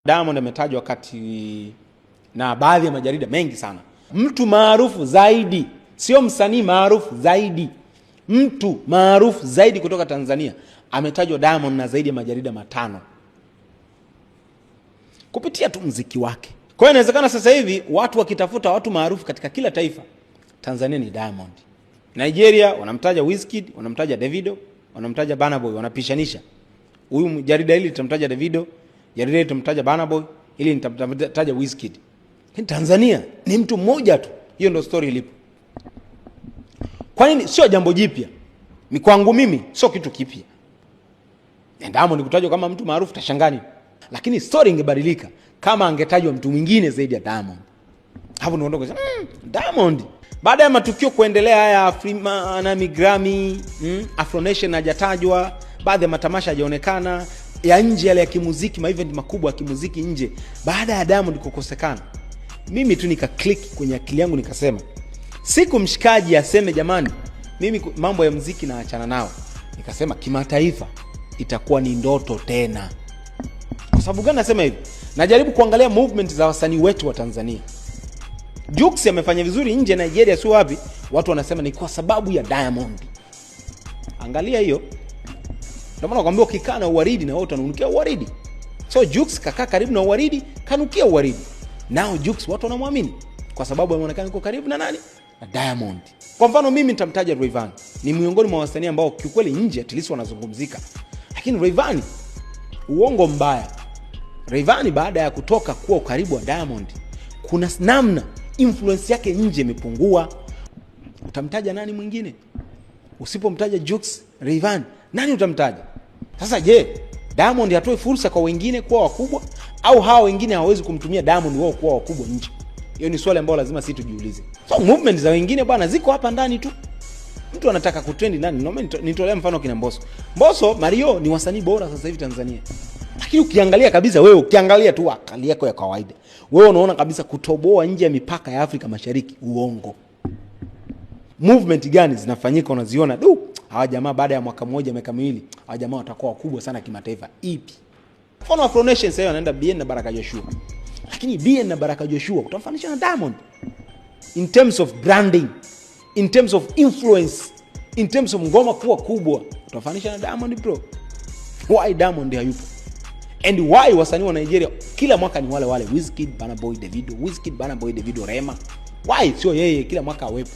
Diamond ametajwa wakati na baadhi ya majarida mengi sana. Mtu maarufu zaidi, sio msanii maarufu zaidi, mtu maarufu zaidi kutoka Tanzania ametajwa Diamond na zaidi ya majarida 5 kupitia tu muziki wake. Kwa hiyo inawezekana sasa hivi watu wakitafuta watu maarufu katika kila taifa, Tanzania ni Diamond. Nigeria wanamtaja Wizkid, wanamtaja Davido, wanamtaja Burna Boy, wanapishanisha. Huyu jarida hili litamtaja Davido, jarida hili litamtaja Burna Boy, hili litamtaja Wizkid. Tanzania ni mtu mmoja tu. Hiyo ndio story ilipo. Kwa nini sio jambo jipya? Kwangu mimi sio kitu kipya. Diamond kutajwa kama mtu maarufu tashangani. Lakini story ingebadilika kama angetajwa mtu mwingine zaidi ya Diamond. Hapo ndio kusema Diamond. Baada ya matukio kuendelea haya Afrima na Grammy, Afro Nation hajatajwa, baadhi ya matamasha hajaonekana, ya nje yale ya kimuziki, event makubwa ya kimuziki nje, baada ya Diamond kukosekana, mimi tu nika click kwenye akili yangu nikasema, siku mshikaji aseme jamani, mimi mambo ya muziki naachana nao, nikasema kimataifa itakuwa ni ndoto tena. Kwa sababu gani nasema hivi? Najaribu kuangalia movement za wasanii wetu wa Tanzania. Jux amefanya vizuri nje Nigeria, sio wapi, watu wanasema ni kwa sababu ya Diamond. Angalia hiyo. Ndio maana nakwambia ukikaa na uwaridi na watu wananukia uwaridi. So Jux kakaa karibu na uwaridi, kanukia uwaridi. Nao Jux watu wanamwamini kwa sababu anaonekana yuko karibu na nani? Na Diamond. Kwa mfano mimi nitamtaja Rayvanny. Ni miongoni mwa wasanii ambao kiukweli nje at least wanazungumzika. Lakini Rayvanny, uongo mbaya. Rayvanny baada ya kutoka kuwa ukaribu wa Diamond, kuna namna influence yake nje imepungua. Utamtaja nani mwingine? Usipomtaja Jux, Rayvanny, nani utamtaja? Sasa je, Diamond atoe fursa kwa wengine kuwa wakubwa, au hao wengine hawawezi kumtumia Diamond wao kuwa wakubwa nje? Hiyo ni swali ambalo lazima sisi tujiulize. So movement za wengine bwana ziko hapa ndani tu. Mtu anataka kutrend ndani. Nitolea mfano kina Mbosso. Mbosso, Mario ni wasanii bora sasa hivi Tanzania. Lakini ukiangalia kabisa wewe, ukiangalia tu akali yako ya kawaida, wewe unaona kabisa kutoboa nje ya mipaka ya Afrika Mashariki uongo. Movement gani zinafanyika unaziona? Hawa jamaa baada ya mwaka mmoja, miaka miwili, hawa jamaa watakuwa wakubwa sana kimataifa. Ipi? Mfano Afro Nation sasa anaenda BN na Baraka Joshua. Lakini BN na Baraka Joshua utafanisha na Diamond in terms of branding, in terms of influence, in terms of ngoma kuwa kubwa, utafanisha na Diamond bro. Why Diamond hayupo? And why wasanii wa Nigeria kila mwaka ni wale Wizkid, Burna Boy, Davido, Wizkid, Burna Boy, Davido, Rema? Why sio yeye kila mwaka awepo?